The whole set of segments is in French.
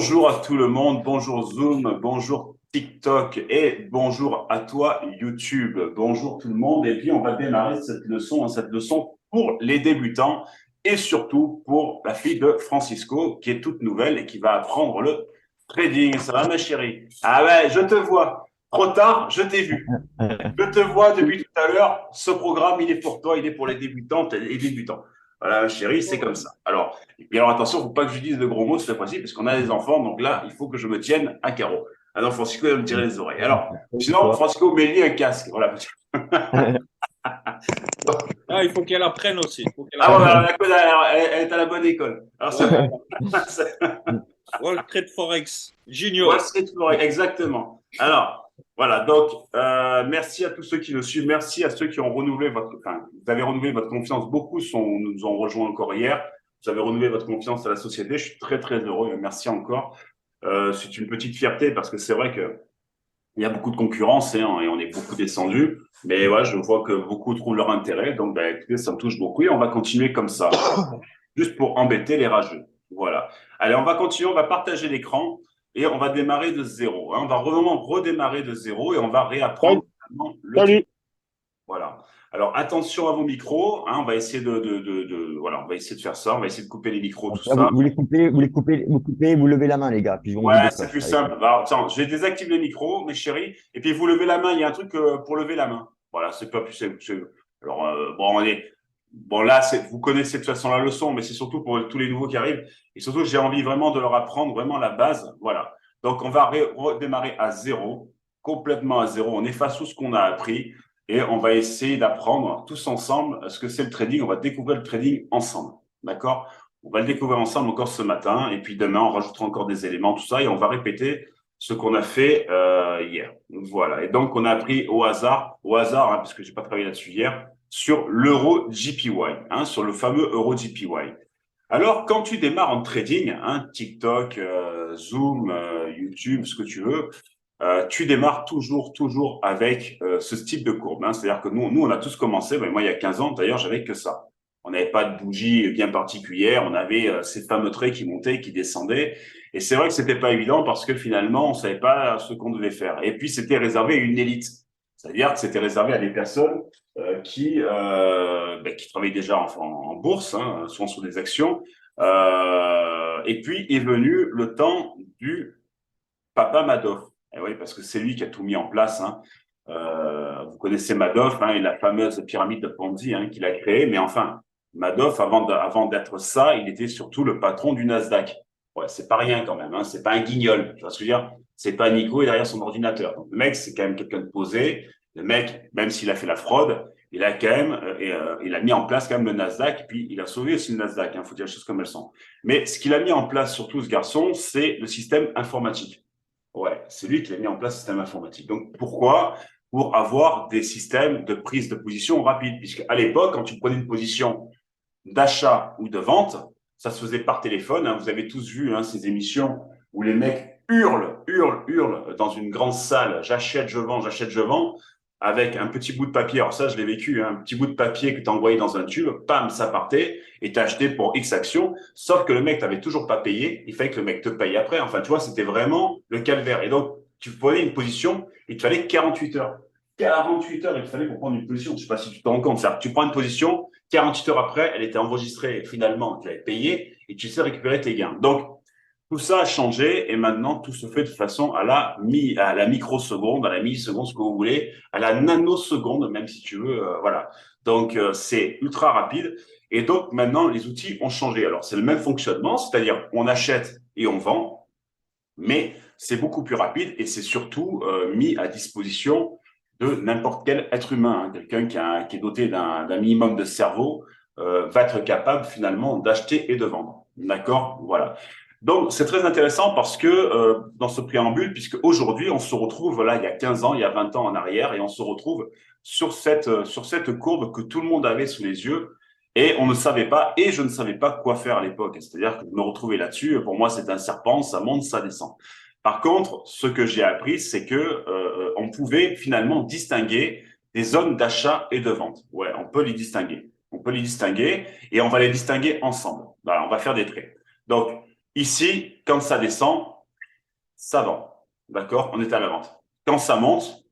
Bonjour à tout le monde, bonjour Zoom, bonjour TikTok et bonjour à toi YouTube. Bonjour tout le monde et puis on va démarrer cette leçon pour les débutants et surtout pour la fille de Francisco qui est toute nouvelle et qui va apprendre le trading. Ça va ma chérie? Ah ouais, je te vois. Trop tard, je t'ai vu. Je te vois depuis tout à l'heure. Ce programme, il est pour toi, il est pour les débutantes et les débutants. Voilà, chérie, c'est comme ça. Alors, et puis alors attention, il ne faut pas que je dise de gros mots cette fois-ci, parce qu'on a des enfants, donc là, il faut que je me tienne à carreau. Alors, Francisco va me tirer les oreilles. Alors, sinon, Toi. Francisco, mets-lui un casque. Voilà. Ah, il faut qu'elle apprenne aussi. Il faut qu'elle Ah bon, apprenne. elle est à la bonne école. Alors, c'est Voilà. bon. World Trade Forex Wall Junior. Street Forex, exactement. Alors, voilà, donc, merci à tous ceux qui nous suivent, merci à ceux qui ont renouvelé vous avez renouvelé votre confiance. Beaucoup nous ont rejoints encore hier. Vous avez renouvelé votre confiance à la société. Je suis très, très heureux. Merci encore. C'est une petite fierté parce que c'est vrai que il y a beaucoup de concurrence et on est beaucoup descendu. Mais voilà, je vois que beaucoup trouvent leur intérêt. Donc, écoutez, ça me touche beaucoup et on va continuer comme ça, juste pour embêter les rageux. Voilà. Allez, on va continuer, on va partager l'écran et on va démarrer de zéro. On va vraiment redémarrer de zéro et on va réapprendre le truc. Salut. Voilà. Alors, attention à vos micros. On va essayer voilà, on va essayer de faire ça. On va essayer de couper les micros, tout Là, vous, ça. vous les coupez, vous levez la main, les gars, puis on vous Ouais, c'est décoche. plus Allez, simple. Alors, attends, je vais désactiver les micros, mes chéris, et puis vous levez la main. Il y a un truc pour lever la main. Voilà, c'est pas plus simple. Alors, bon, bon là, vous connaissez de toute façon la leçon, mais c'est surtout pour tous les nouveaux qui arrivent. Et surtout, j'ai envie vraiment de leur apprendre vraiment la base. Voilà. Donc, on va redémarrer à zéro, complètement à zéro. On efface tout ce qu'on a appris et on va essayer d'apprendre tous ensemble ce que c'est le trading. On va découvrir le trading ensemble. D'accord? On va le découvrir ensemble encore ce matin. Et puis demain, on rajoutera encore des éléments, tout ça. Et on va répéter ce qu'on a fait hier. Voilà. Et donc, on a appris au hasard, parce que j'ai pas travaillé là-dessus hier, sur l'euro JPY, sur le fameux euro JPY. Alors, quand tu démarres en trading, TikTok, Zoom, YouTube, ce que tu veux, tu démarres toujours avec ce type de courbe. C'est-à-dire que nous, on a tous commencé, mais moi, il y a 15 ans, d'ailleurs, j'avais que ça. On n'avait pas de bougie bien particulière, on avait ces fameux traits qui montaient, qui descendaient. Et c'est vrai que c'était pas évident parce que finalement, on savait pas ce qu'on devait faire. Et puis, c'était réservé à une élite. C'est-à-dire que c'était réservé à des personnes qui travaillent déjà en bourse, souvent sur des actions. Et puis est venu le temps du papa Madoff. Et oui, parce que c'est lui qui a tout mis en place. Vous connaissez Madoff et la fameuse pyramide de Ponzi qu'il a créée. Mais enfin, Madoff, avant d'être ça, il était surtout le patron du Nasdaq. Ouais, c'est pas rien quand même. C'est pas un guignol. Tu vois ce que je veux dire? C'est pas Nico et derrière son ordinateur. Donc, le mec, c'est quand même quelqu'un de posé. Le mec, même s'il a fait la fraude, il a quand même, il a mis en place quand même le Nasdaq. Et puis, il a sauvé aussi le Nasdaq. Faut dire les choses comme elles sont. Mais ce qu'il a mis en place, surtout ce garçon, c'est le système informatique. Ouais, c'est lui qui a mis en place le système informatique. Donc, pourquoi? Pour avoir des systèmes de prise de position rapide. Puisque à l'époque, quand tu prenais une position d'achat ou de vente, ça se faisait par téléphone. Vous avez tous vu ces émissions où les mecs hurlent dans une grande salle. J'achète, je vends, avec un petit bout de papier. Alors ça, je l'ai vécu, un petit bout de papier que tu envoyé dans un tube, pam, ça partait, et tu acheté pour X actions. Sauf que le mec t'avait toujours pas payé. Il fallait que le mec te paye après. Enfin, tu vois, c'était vraiment le calvaire. Et donc, tu prenais une position, il te fallait 48 heures. 48 heures, il te fallait pour prendre une position. Je sais pas si tu te rends compte. Ça, tu prends une position, 48 heures après, elle était enregistrée finalement, tu avais payé et tu sais récupérer tes gains. Donc, tout ça a changé et maintenant, tout se fait de façon à la microseconde, à la milliseconde, ce que vous voulez, à la nanoseconde, même si tu veux, voilà. Donc, c'est ultra rapide. Et donc, maintenant, les outils ont changé. Alors, c'est le même fonctionnement, c'est-à-dire on achète et on vend, mais c'est beaucoup plus rapide et c'est surtout mis à disposition de n'importe quel être humain. Quelqu'un qui est doté d'un minimum de cerveau va être capable finalement d'acheter et de vendre. D'accord? Voilà. Donc, c'est très intéressant parce que dans ce préambule, puisque aujourd'hui, on se retrouve, là, il y a 15 ans, il y a 20 ans en arrière, et on se retrouve sur cette courbe que tout le monde avait sous les yeux, et on ne savait pas, et je ne savais pas quoi faire à l'époque. C'est-à-dire que je me retrouvais là-dessus, pour moi, c'est un serpent, ça monte, ça descend. Par contre, ce que j'ai appris, c'est que on pouvait finalement distinguer des zones d'achat et de vente. Ouais, on peut les distinguer. On peut les distinguer, et on va les distinguer ensemble. Voilà, on va faire des traits. Donc, ici, quand ça descend, ça vend. D'accord? On est à la vente. Quand ça monte,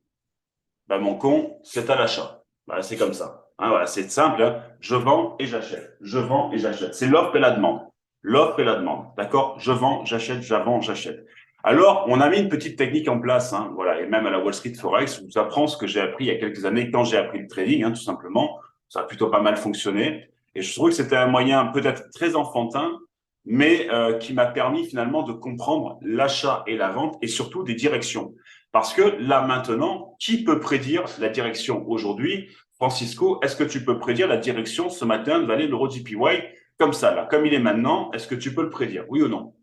ben, mon con, c'est à l'achat. Ben, c'est comme ça. Hein, voilà, c'est simple. Hein. Je vends et j'achète. Je vends et j'achète. C'est l'offre et la demande. L'offre et la demande. D'accord? Je vends, j'achète, j'avance, j'achète. Alors, on a mis une petite technique en place. Hein, voilà, et même à la Wall Street Forex, je vous apprends ce que j'ai appris il y a quelques années quand j'ai appris le trading, hein, tout simplement. Ça a plutôt pas mal fonctionné. Et je trouve que c'était un moyen peut-être très enfantin, mais qui m'a permis finalement de comprendre l'achat et la vente et surtout des directions. Parce que là, maintenant, qui peut prédire la direction aujourd'hui? Francisco, est-ce que tu peux prédire la direction ce matin de aller l'euro JPY comme ça, là, comme il est maintenant? Est-ce que tu peux le prédire? Oui ou non?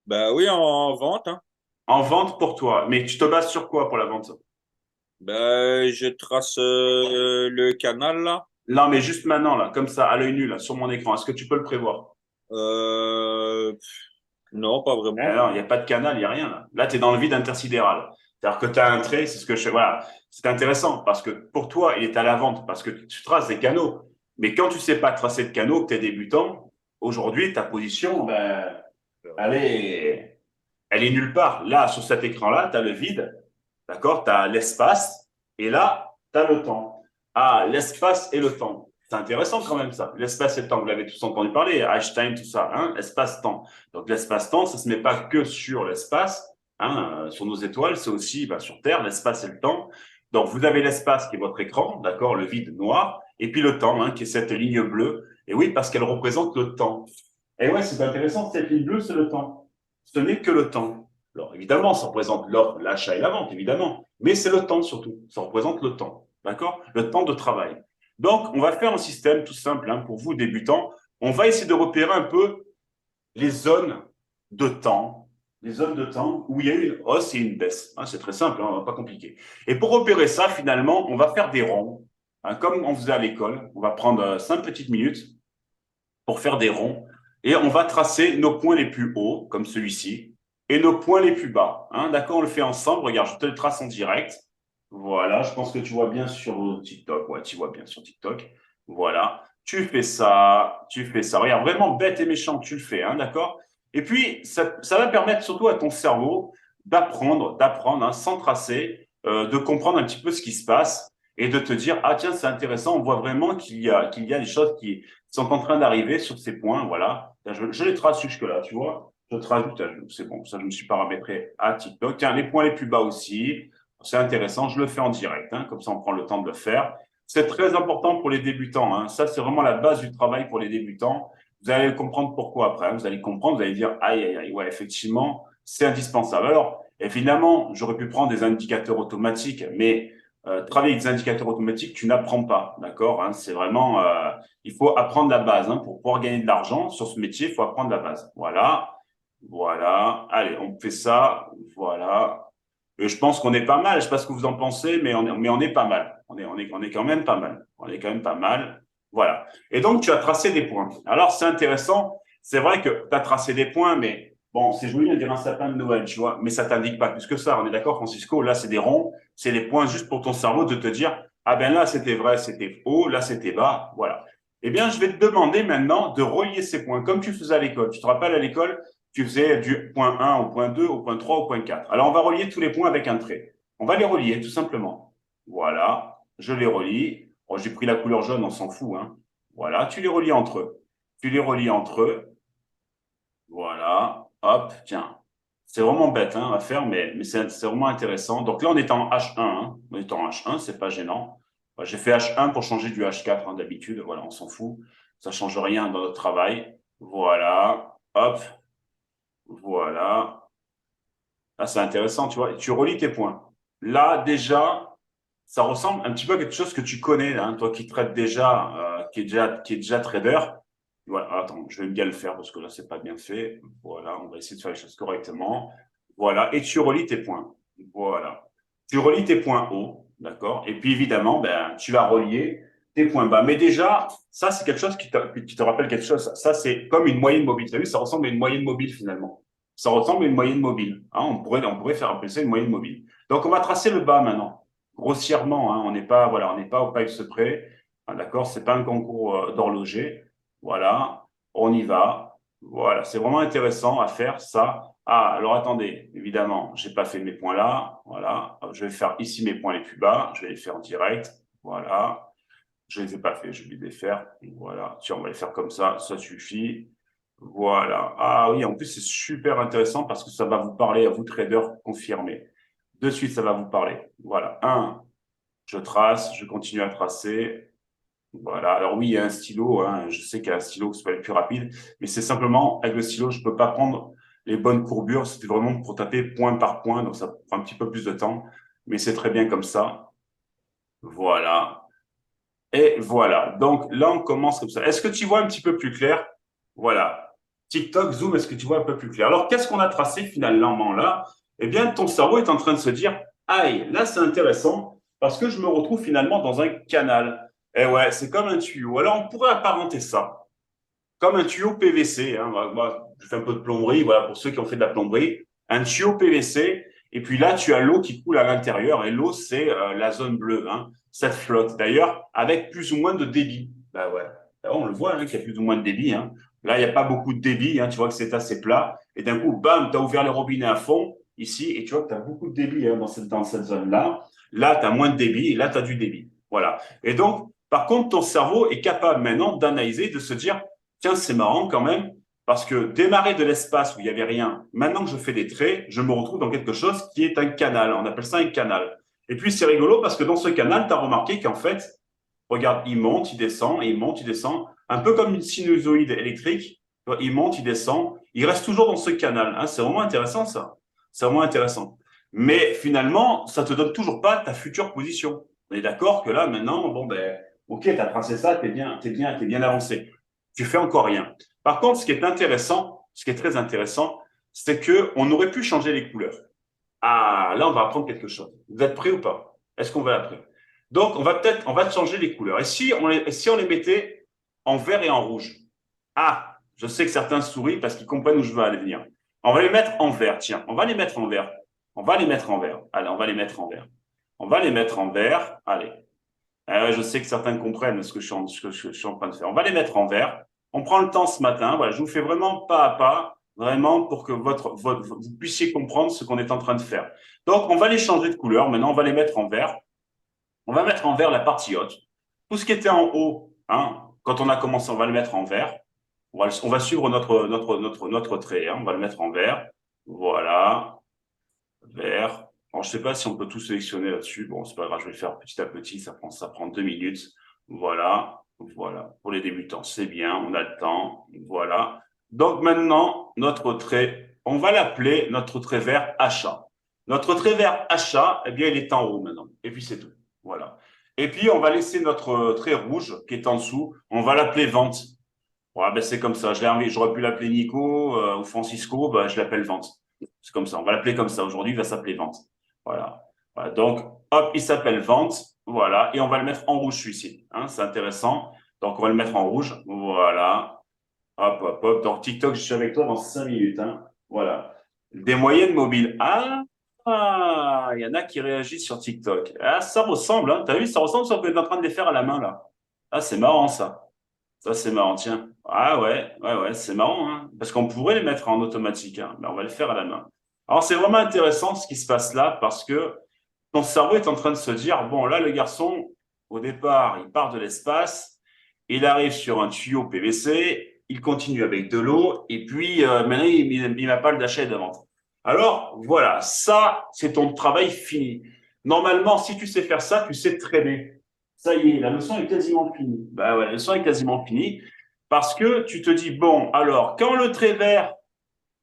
Ben oui, en vente, hein. En vente pour toi. Mais tu te bases sur quoi pour la vente? Ben, je trace le canal là. Là, mais juste maintenant, là, comme ça, à l'œil nu, là, sur mon écran, est-ce que tu peux le prévoir? Pff, non, pas vraiment. Non, il n'y a pas de canal, il n'y a rien. Là, tu es dans le vide intersidéral. C'est-à-dire que tu as un trait, c'est ce que je fais. Voilà, c'est intéressant parce que pour toi, il est à la vente parce que tu traces des canaux. Mais quand tu ne sais pas tracer de canaux, que tu es débutant, aujourd'hui, ta position, ben, elle est nulle part. Là, sur cet écran-là, tu as le vide, d'accord? Tu as l'espace et là, tu as le temps. Ah, l'espace et le temps. C'est intéressant quand même ça. L'espace et le temps, vous l'avez tous entendu parler, Einstein, tout ça, hein? Espace-temps. Donc l'espace-temps, ça ne se met pas que sur l'espace, hein, sur nos étoiles, c'est aussi sur Terre, l'espace et le temps. Donc vous avez l'espace qui est votre écran, d'accord, le vide noir, et puis le temps, hein, qui est cette ligne bleue. Et oui, parce qu'elle représente le temps. Et ouais, c'est intéressant, cette ligne bleue, c'est le temps. Ce n'est que le temps. Alors évidemment, ça représente l'offre, l'achat et la vente, évidemment, mais c'est le temps surtout. Ça représente le temps, d'accord, le temps de travail. Donc, on va faire un système tout simple hein, pour vous débutants. On va essayer de repérer un peu les zones de temps, les zones de temps où il y a une hausse et une baisse. Hein, c'est très simple, hein, pas compliqué. Et pour repérer ça, finalement, on va faire des ronds, hein, comme on faisait à l'école. On va prendre 5 petites minutes pour faire des ronds et on va tracer nos points les plus hauts, comme celui-ci, et nos points les plus bas. Hein, d'accord, on le fait ensemble. Regarde, je te le trace en direct. Voilà, je pense que tu vois bien sur TikTok. Ouais, tu vois bien sur TikTok. Voilà, tu fais ça, tu fais ça. Regarde, vraiment bête et méchant, tu le fais, hein, d'accord? Et puis, ça va permettre surtout à ton cerveau d'apprendre, hein, sans tracer, de comprendre un petit peu ce qui se passe et de te dire, ah tiens, c'est intéressant, on voit vraiment qu'il y a des choses qui sont en train d'arriver sur ces points, voilà. Je les trace jusque-là, tu vois. Je trace, c'est bon, ça je me suis paramétré à TikTok. Tiens, les points les plus bas aussi, c'est intéressant, je le fais en direct, hein, comme ça on prend le temps de le faire. C'est très important pour les débutants, hein. Ça c'est vraiment la base du travail pour les débutants. Vous allez comprendre pourquoi après, hein. Vous allez comprendre, vous allez dire, aïe, aïe, aïe, ouais, effectivement, c'est indispensable. Alors, évidemment, j'aurais pu prendre des indicateurs automatiques, mais travailler avec des indicateurs automatiques, tu n'apprends pas, d'accord, hein. C'est vraiment, il faut apprendre la base, hein, pour pouvoir gagner de l'argent sur ce métier, il faut apprendre la base. Voilà, voilà. Allez, on fait ça, voilà. Je pense qu'on est pas mal. Je sais pas ce que vous en pensez, mais on est pas mal. On est quand même pas mal. On est quand même pas mal. Voilà. Et donc, tu as tracé des points. Alors, c'est intéressant. C'est vrai que tu as tracé des points, mais bon, c'est joli, on dirait un sapin de Noël, tu vois. Mais ça t'indique pas plus que ça. On est d'accord, Francisco? Là, c'est des ronds. C'est des points juste pour ton cerveau de te dire, ah ben là, c'était vrai, c'était haut, là, c'était bas. Voilà. Eh bien, je vais te demander maintenant de relier ces points comme tu faisais à l'école. Tu te rappelles à l'école, tu faisais du point 1 au point 2, au point 3, au point 4. Alors, on va relier tous les points avec un trait. On va les relier, tout simplement. Voilà, je les relie. Bon, j'ai pris la couleur jaune, on s'en fout. Hein. Voilà, tu les relies entre eux. Tu les relies entre eux. Voilà, hop, tiens. C'est vraiment bête hein, à faire, mais c'est vraiment intéressant. Donc là, on est en H1. Hein. On est en H1, c'est pas gênant. J'ai fait H1 pour changer du H4 hein, d'habitude. Voilà, on s'en fout. Ça change rien dans notre travail. Voilà, hop, voilà. Là, c'est intéressant, tu vois. Et tu relis tes points. Là, déjà, ça ressemble un petit peu à quelque chose que tu connais, hein, toi qui traites déjà, qui est déjà trader. Voilà, attends, je vais bien le faire parce que là, c'est pas bien fait. Voilà, on va essayer de faire les choses correctement. Voilà, et tu relis tes points. Voilà. Tu relis tes points hauts, d'accord? Et puis, évidemment, ben, tu vas relier tes points bas. Mais déjà, ça, c'est quelque chose qui te rappelle quelque chose. Ça, c'est comme une moyenne mobile. Tu as vu, ça ressemble à une moyenne mobile finalement. Ça ressemble à une moyenne mobile. Hein, on pourrait faire appeler ça une moyenne mobile. Donc, on va tracer le bas maintenant. Grossièrement, hein, on n'est pas au pipe près. Hein, d'accord? C'est pas un concours d'horloger. Voilà. On y va. Voilà. C'est vraiment intéressant à faire ça Ah, alors attendez, évidemment, j'ai pas fait mes points là. Voilà. Je vais faire ici mes points les plus bas. Je vais les faire en direct. Voilà. Je les ai pas fait, je vais les faire. Voilà. Tiens, on va les faire comme ça suffit. Voilà. Ah oui, en plus, c'est super intéressant parce que ça va vous parler à vous, traders confirmés. De suite, ça va vous parler. Voilà. Je trace, je continue à tracer. Voilà. Alors oui, il y a un stylo, hein. Je sais qu'il y a un stylo qui peut être plus rapide, mais c'est simplement avec le stylo, je peux pas prendre les bonnes courbures. C'était vraiment pour taper point par point, donc ça prend un petit peu plus de temps, mais c'est très bien comme ça. Voilà. Et voilà. Donc là, on commence comme ça. Est-ce que tu vois un petit peu plus clair? Voilà. TikTok, Zoom, est-ce que tu vois un peu plus clair? Alors, qu'est-ce qu'on a tracé finalement là? Eh bien, ton cerveau est en train de se dire, aïe, là, c'est intéressant parce que je me retrouve finalement dans un canal. Eh ouais, c'est comme un tuyau. Alors, on pourrait apparenter ça comme un tuyau PVC. Hein. Moi, je fais un peu de plomberie, voilà, pour ceux qui ont fait de la plomberie. Un tuyau PVC, et puis là, tu as l'eau qui coule à l'intérieur, et l'eau, c'est la zone bleue. Hein. Cette flotte, d'ailleurs, avec plus ou moins de débit. Bah ouais, on le voit, hein, qu'il y a plus ou moins de débit. Hein. Là, il n'y a pas beaucoup de débit, hein, tu vois que c'est assez plat. Et d'un coup, bam, tu as ouvert les robinets à fond, ici, et tu vois que tu as beaucoup de débit hein, dans cette zone-là. Là, tu as moins de débit, et là, tu as du débit. Voilà. Et donc, par contre, ton cerveau est capable maintenant d'analyser, de se dire, tiens, c'est marrant quand même, parce que démarrer de l'espace où il n'y avait rien, maintenant que je fais des traits, je me retrouve dans quelque chose qui est un canal. On appelle ça un canal. Et puis, c'est rigolo parce que dans ce canal, tu as remarqué qu'en fait, regarde, il monte, il descend, et il monte, il descend, un peu comme une sinusoïde électrique. Il monte, il descend, il reste toujours dans ce canal. Hein, c'est vraiment intéressant, ça. C'est vraiment intéressant. Mais finalement, ça te donne toujours pas ta future position. On est d'accord que là, maintenant, bon, ben, ok, tu as tracé ça, t'es bien avancé. Tu fais encore rien. Par contre, ce qui est intéressant, ce qui est très intéressant, c'est que on aurait pu changer les couleurs. Ah, là, on va apprendre quelque chose. Vous êtes prêts ou pas? Est-ce qu'on va l'apprendre? Donc, on va changer les couleurs. Et si on les mettait en vert et en rouge? Ah, je sais que certains sourient parce qu'ils comprennent où je veux aller venir. On va les mettre en vert, tiens. On va les mettre en vert. On va les mettre en vert. Allez, on va les mettre en vert. On va les mettre en vert. Allez. Je sais que certains comprennent ce que je suis en train de faire. On va les mettre en vert. On prend le temps ce matin. Voilà, je vous fais vraiment pas à pas, vraiment pour que vous puissiez comprendre ce qu'on est en train de faire. Donc, on va les changer de couleur. Maintenant, on va les mettre en vert. On va mettre en vert la partie haute. Tout ce qui était en haut, hein, quand on a commencé, on va le mettre en vert. On va suivre notre trait. Hein. On va le mettre en vert. Voilà. Vert. Alors, je sais pas si on peut tout sélectionner là-dessus. Bon, c'est pas grave, je vais le faire petit à petit. Ça prend 2 minutes. Voilà. Voilà. Pour les débutants, c'est bien. On a le temps. Voilà. Donc, maintenant, notre trait, on va l'appeler notre trait vert achat. Notre trait vert achat, eh bien, il est en haut maintenant. Et puis, c'est tout. Voilà. Et puis, on va laisser notre trait rouge qui est en dessous. On va l'appeler vente. Ouais, ben, c'est comme ça. J'aurais pu l'appeler Nico ou Francisco. Ben, je l'appelle vente. C'est comme ça. On va l'appeler comme ça. Aujourd'hui, il va s'appeler vente. Voilà. Voilà. Donc, hop, il s'appelle vente. Voilà. Et on va le mettre en rouge, celui-ci. Hein, c'est intéressant. Donc, on va le mettre en rouge. Voilà. Hop, hop, hop. Donc, TikTok, je suis avec toi dans 5 minutes. Hein. Voilà. Des moyennes mobiles. Il y en a qui réagissent sur TikTok. Ah, ça ressemble. Hein. T'as vu, ça ressemble à ce qu'on est en train de les faire à la main, là. Ah, c'est marrant, ça. Ça, c'est marrant, tiens. Ah ouais, c'est marrant, hein, parce qu'on pourrait les mettre en automatique, hein, mais on va le faire à la main. Alors, c'est vraiment intéressant ce qui se passe là, parce que ton cerveau est en train de se dire, bon, là, le garçon, au départ, il part de l'espace, il arrive sur un tuyau PVC, il continue avec de l'eau, et puis maintenant, il n'a pas le d'achat et de vente. Alors, voilà, ça, c'est ton travail fini. Normalement, si tu sais faire ça, tu sais traîner. Ça y est, la leçon est quasiment finie. Bah ouais, la leçon est quasiment finie parce que tu te dis, bon, alors, quand le trait vert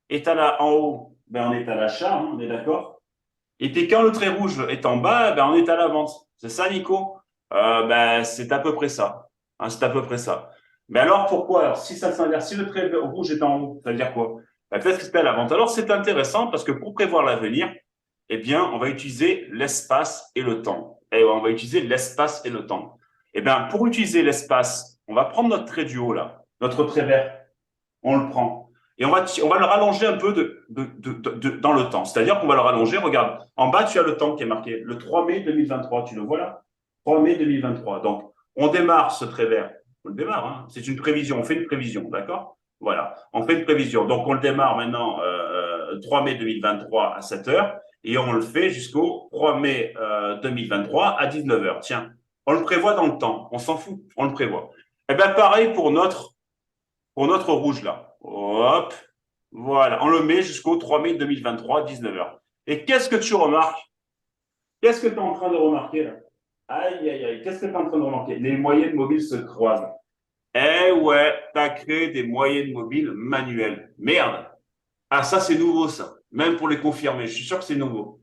est en haut, ben on est à l'achat, hein, on est d'accord. Et puis quand le trait rouge est en bas, ben on est à la vente. C'est ça, Nico? Ben, c'est à peu près ça. Hein, c'est à peu près ça. Mais alors, pourquoi? Alors, si ça s'inverse, si le trait rouge est en haut, ça veut dire quoi? Ben, peut-être que c'est à la vente. Alors, c'est intéressant parce que pour prévoir l'avenir, eh bien, on va utiliser l'espace et le temps. Et on va utiliser l'espace et le temps. Eh bien, pour utiliser l'espace, on va prendre notre trait du haut, là, notre trait vert. On le prend. Et on va le rallonger un peu dans le temps. C'est-à-dire qu'on va le rallonger. Regarde, en bas, tu as le temps qui est marqué. Le 3 mai 2023, tu le vois là? 3 mai 2023. Donc, on démarre ce trait vert. On le démarre, hein. C'est une prévision. On fait une prévision, d'accord? Voilà. On fait une prévision. Donc, on le démarre maintenant 3 mai 2023 à 7 heures et on le fait jusqu'au 3 mai 2023 à 19 heures. Tiens, on le prévoit dans le temps, on s'en fout, on le prévoit. Eh bien, pareil pour notre rouge là. Hop, voilà, on le met jusqu'au 3 mai 2023 à 19 heures. Et qu'est-ce que tu remarques? Qu'est-ce que tu es en train de remarquer là? Aïe, aïe, aïe, qu'est-ce que tu es en train de remarquer? Les moyennes mobiles se croisent. Eh ouais, tu as créé des moyennes mobiles manuelles. Merde. Ah, ça, c'est nouveau, ça. Même pour les confirmer. Je suis sûr que c'est nouveau.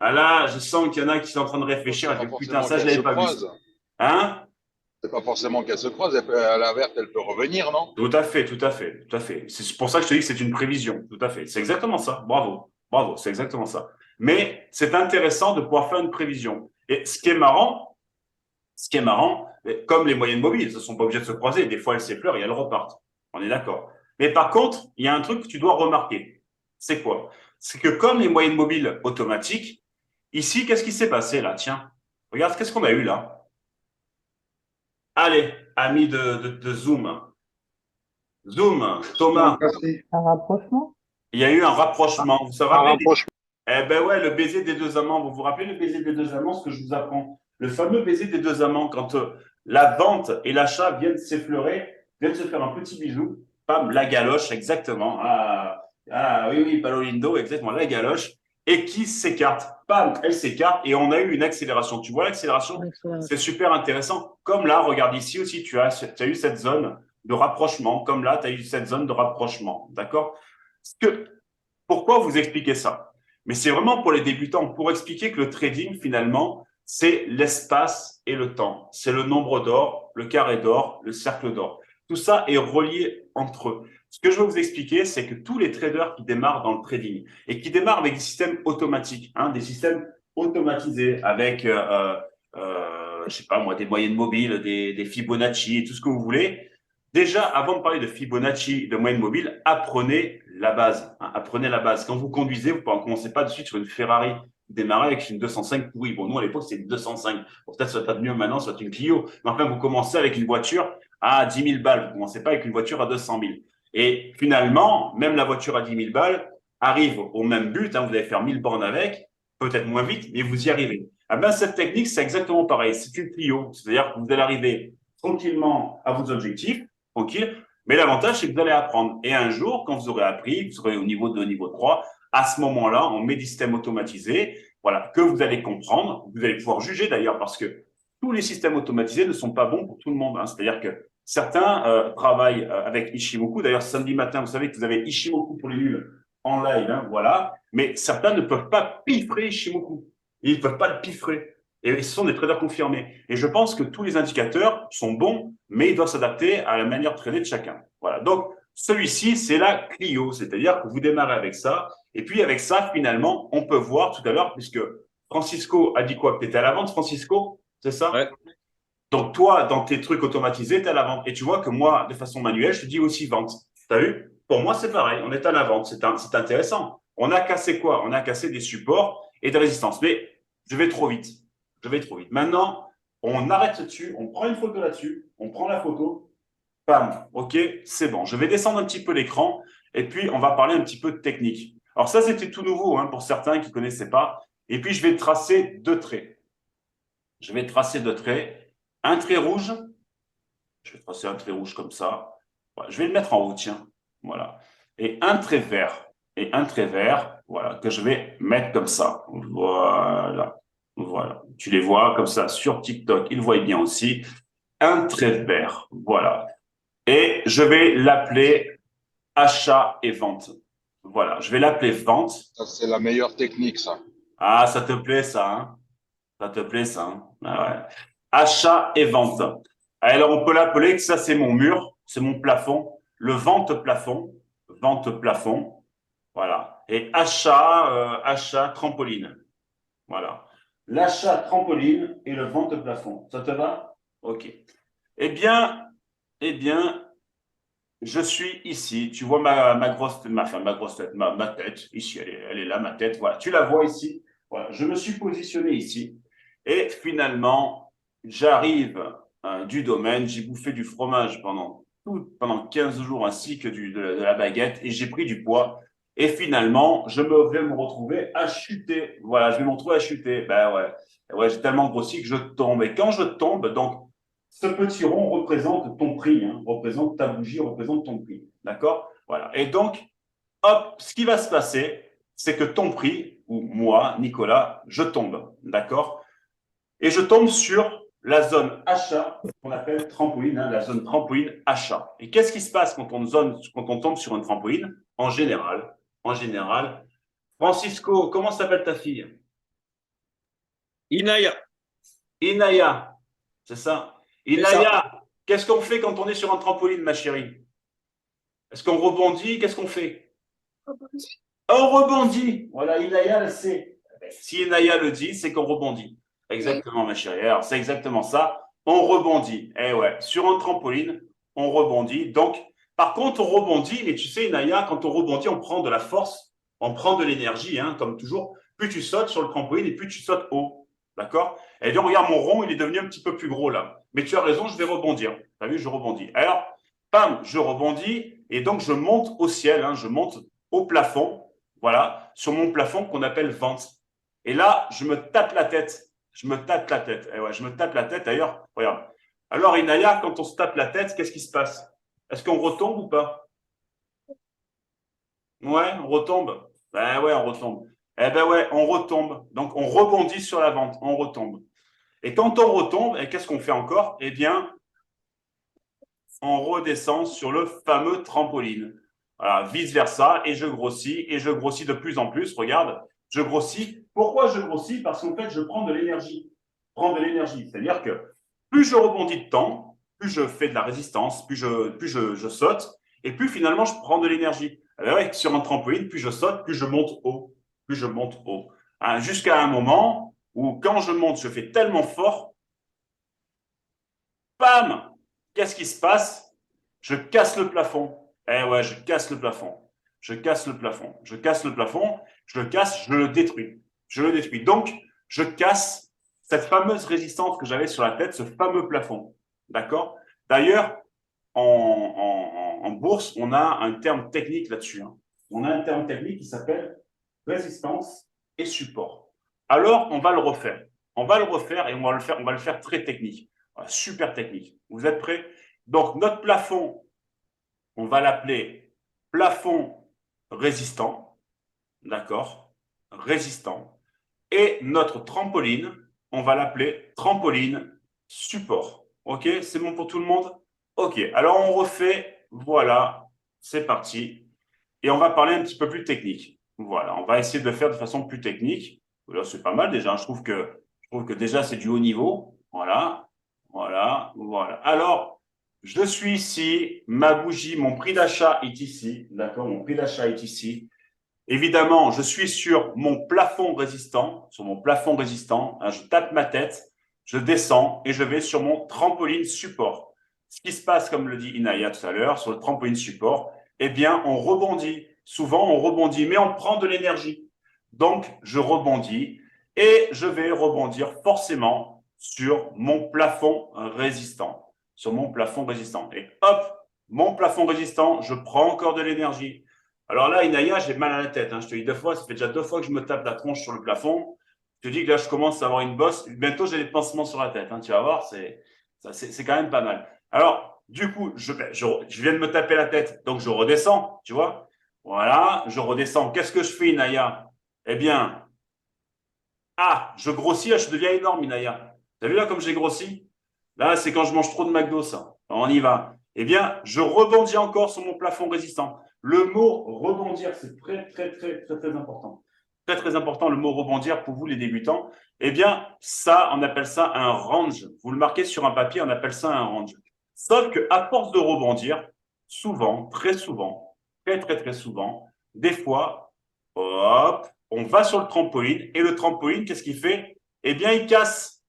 Ah là, je sens qu'il y en a qui sont en train de réfléchir. C'est pas Putain, forcément ça, je qu'elle se l'avais pas vu. Ça. croise. Hein? C'est pas forcément qu'elle se croise. À l'inverse, elle peut revenir, non? Tout à fait, tout à fait, tout à fait. C'est pour ça que je te dis que c'est une prévision. Tout à fait. C'est exactement ça. Bravo. Bravo. C'est exactement ça. Mais c'est intéressant de pouvoir faire une prévision. Et ce qui est marrant, comme les moyennes mobiles, elles ne sont pas obligées de se croiser. Des fois, elles s'effleurent et elles repartent. On est d'accord. Mais par contre, il y a un truc que tu dois remarquer. C'est quoi? C'est que comme les moyennes mobiles automatiques, ici, qu'est-ce qui s'est passé là? Tiens, regarde, qu'est-ce qu'on a eu là? Allez, amis de Zoom. Zoom, Thomas, Un rapprochement? il y a eu un rapprochement. Vous vous Un rappelez? rapprochement. Eh ben ouais, le baiser des deux amants. Vous vous rappelez le baiser des deux amants, ce que je vous apprends? Le fameux baiser des deux amants, quand la vente et l'achat viennent s'effleurer, viennent se faire un petit bisou. Pam, la galoche, exactement. Ah oui, oui, Palolindo, exactement, la galoche. Et qui s'écarte. Pam, elle s'écarte et on a eu une accélération. Tu vois l'accélération? C'est super intéressant. Comme là, regarde ici aussi, tu as eu cette zone de rapprochement. Comme là, tu as eu cette zone de rapprochement. D'accord? Pourquoi vous expliquer ça? Mais c'est vraiment pour les débutants, pour expliquer que le trading, finalement, c'est l'espace et le temps. C'est le nombre d'or, le carré d'or, le cercle d'or. Tout ça est relié entre eux. Ce que je veux vous expliquer, c'est que tous les traders qui démarrent dans le trading et qui démarrent avec des systèmes automatiques, des systèmes automatisés avec, je sais pas moi, des moyennes mobiles, des Fibonacci, tout ce que vous voulez. Déjà, avant de parler de Fibonacci, de moyenne mobile, apprenez la base. Apprenez la base. Quand vous conduisez, vous ne commencez pas de suite sur une Ferrari. Vous démarrez avec une 205 pourrie. Bon, nous, à l'époque, c'était une 205. Bon, peut-être ça va être mieux maintenant, soit une Clio. Mais enfin, vous commencez avec une voiture à 10 000 balles. Vous ne commencez pas avec une voiture à 200 000. Et finalement, même la voiture à 10 000 balles arrive au même but. Vous allez faire 1000 bornes avec, peut-être moins vite, mais vous y arrivez. Ah ben, cette technique, c'est exactement pareil. C'est une Clio. C'est-à-dire que vous allez arriver tranquillement à vos objectifs, tranquille. Mais l'avantage, c'est que vous allez apprendre. Et un jour, quand vous aurez appris, vous serez au niveau 2, niveau 3, à ce moment-là, on met des systèmes automatisés, voilà, que vous allez comprendre. Vous allez pouvoir juger d'ailleurs, parce que tous les systèmes automatisés ne sont pas bons pour tout le monde. C'est-à-dire que certains travaillent avec Ishimoku. D'ailleurs, samedi matin, vous savez que vous avez Ishimoku pour les nuls en live, voilà. Mais certains ne peuvent pas piffrer Ishimoku. Ils ne peuvent pas le piffrer. Et ce sont des traders confirmés. Et je pense que tous les indicateurs sont bons, mais ils doivent s'adapter à la manière de trader de chacun. Voilà. Donc, celui-ci, c'est la Clio, c'est-à-dire que vous démarrez avec ça. Et puis, avec ça, finalement, on peut voir tout à l'heure, puisque Francisco a dit quoi? Que tu étais à la vente, Francisco? C'est ça? Ouais. Donc, toi, dans tes trucs automatisés, tu es à la vente. Et tu vois que moi, de façon manuelle, je te dis aussi vente. Tu as vu? Pour moi, c'est pareil. On est à la vente. C'est intéressant. On a cassé quoi? On a cassé des supports et des résistances. Mais je vais trop vite. Je vais trop vite. Maintenant, on arrête dessus, on prend une photo là-dessus, on prend la photo, bam, ok, c'est bon. Je vais descendre un petit peu l'écran et puis on va parler un petit peu de technique. Alors ça, c'était tout nouveau pour certains qui ne connaissaient pas. Et puis, je vais tracer deux traits. Je vais tracer deux traits. Un trait rouge. Je vais tracer un trait rouge comme ça. Voilà. Je vais le mettre en haut, tiens. Voilà. Et un trait vert. Et un trait vert, voilà, que je vais mettre comme ça. Voilà. Voilà. Tu les vois comme ça sur TikTok. Ils voient bien aussi. Un trait vert. Voilà. Et je vais l'appeler achat et vente. Voilà. Je vais l'appeler vente. Ça, c'est la meilleure technique, ça. Ah, ça te plaît, ça, Ça te plaît, ça, Ah ouais. Achat et vente. Alors, on peut l'appeler que ça, c'est mon mur, c'est mon plafond. Le vente-plafond. Vente-plafond. Voilà. Et achat trampoline. Voilà. L'achat trampoline et le vente-plafond. Ça te va? OK. Eh bien, je suis ici. Tu vois ma grosse tête, ma tête. Ici, elle est là, ma tête. Voilà. Tu la vois ici. Voilà. Je me suis positionné ici. Et finalement, j'arrive du domaine. J'ai bouffé du fromage pendant 15 jours ainsi que de la baguette. Et j'ai pris du poids. Et finalement, je vais me retrouver à chuter. Voilà, je vais me retrouver à chuter. Ben ouais, ouais, j'ai tellement grossi que je tombe. Et quand je tombe, donc, ce petit rond représente ton prix, hein, représente ta bougie, représente ton prix. D'accord? Voilà. Et donc, hop, ce qui va se passer, c'est que ton prix, ou moi, Nicolas, je tombe. D'accord? Et je tombe sur la zone achat, qu'on appelle trampoline, hein, la zone trampoline achat. Et qu'est-ce qui se passe quand on tombe sur une trampoline? En général, Francisco, comment s'appelle ta fille? Inaya, Inaya, c'est ça? c'est ça. Inaya, qu'est-ce qu'on fait quand on est sur un trampoline, ma chérie? Est-ce qu'on rebondit? Qu'est-ce qu'on fait? On rebondit. Voilà, Inaya le sait. Si Inaya le dit, c'est qu'on rebondit. Exactement, ma chérie. Alors, c'est exactement ça. On rebondit. Eh ouais, sur un trampoline, on rebondit. Donc, par contre, on rebondit, mais tu sais, Inaya, quand on rebondit, on prend de la force, on prend de l'énergie, hein, comme toujours. Plus tu sautes sur le trampoline et plus tu sautes haut. D'accord? Et donc, regarde, mon rond, il est devenu un petit peu plus gros là. Mais tu as raison, je vais rebondir. Tu as vu, je rebondis. Alors, pam, je rebondis et donc je monte au ciel, hein, je monte au plafond. Voilà, sur mon plafond qu'on appelle vente. Et là, je me tape la tête. Je me tape la tête. Et ouais, je me tape la tête. D'ailleurs, regarde. Alors, Inaya, quand on se tape la tête, qu'est-ce qui se passe? Est-ce qu'on retombe ou pas? Ouais, on retombe. Ben ouais, on retombe. Eh ben ouais, on retombe. Donc, on rebondit sur la vente. On retombe. Et quand on retombe, et qu'est-ce qu'on fait encore? Eh bien, on redescend sur le fameux trampoline. Voilà, vice-versa, et je grossis de plus en plus. Regarde, je grossis. Pourquoi je grossis? Parce qu'en fait, je prends de l'énergie. Je prends de l'énergie. C'est-à-dire que plus je rebondis de temps, plus je fais de la résistance, plus je saute, et plus finalement je prends de l'énergie. Ouais, sur un trampoline, plus je saute, plus je monte haut. Plus je monte haut. Hein, jusqu'à un moment où, quand je monte, je fais tellement fort, bam! Qu'est-ce qui se passe? Je casse le plafond. Eh ouais, je casse le plafond. Je casse le plafond. Je casse le plafond. Je le casse, je le détruis. Je le détruis. Donc, je casse cette fameuse résistance que j'avais sur la tête, ce fameux plafond. D'accord? D'ailleurs, en bourse, on a un terme technique là-dessus, hein. On a un terme technique qui s'appelle résistance et support. Alors, on va le refaire. On va le refaire et on va le faire très technique. Super technique. Vous êtes prêts? Donc, notre plafond, on va l'appeler plafond résistant. D'accord? Résistant. Et notre trampoline, on va l'appeler trampoline support. OK? C'est bon pour tout le monde? OK. Alors, on refait. Voilà. C'est parti. Et on va parler un petit peu plus technique. Voilà. On va essayer de le faire de façon plus technique. Là, c'est pas mal déjà. Je trouve que déjà, c'est du haut niveau. Voilà. Voilà. Voilà. Alors, je suis ici. Ma bougie, mon prix d'achat est ici. D'accord? Mon prix d'achat est ici. Évidemment, je suis sur mon plafond résistant. Sur mon plafond résistant. Je tape ma tête. Je descends et je vais sur mon trampoline support. Ce qui se passe, comme le dit Inaya tout à l'heure, sur le trampoline support, eh bien, on rebondit. Souvent, on rebondit, mais on prend de l'énergie. Donc, je rebondis et je vais rebondir forcément sur mon plafond résistant. Sur mon plafond résistant. Et hop, mon plafond résistant, je prends encore de l'énergie. Alors là, Inaya, j'ai mal à la tête, hein. Je te dis 2 fois, ça fait déjà 2 fois que je me tape la tronche sur le plafond. Je te dis que là, je commence à avoir une bosse. Bientôt, j'ai des pansements sur la tête, hein. Tu vas voir, c'est quand même pas mal. Alors, du coup, je viens de me taper la tête, donc je redescends, tu vois. Voilà, je redescends. Qu'est-ce que je fais, Inaya? Eh bien, je grossis, là, je deviens énorme, Inaya. T'as vu là comme j'ai grossi? Là, c'est quand je mange trop de McDo, ça. On y va. Eh bien, je rebondis encore sur mon plafond résistant. Le mot rebondir, c'est très, très, très, très, très important. Très, très important, le mot rebondir pour vous, les débutants. Eh bien, ça, on appelle ça un range. Vous le marquez sur un papier, on appelle ça un range. Sauf qu'à force de rebondir, souvent, très souvent, très, très, très souvent, des fois, hop, on va sur le trampoline et le trampoline, qu'est-ce qu'il fait? Eh bien, il casse.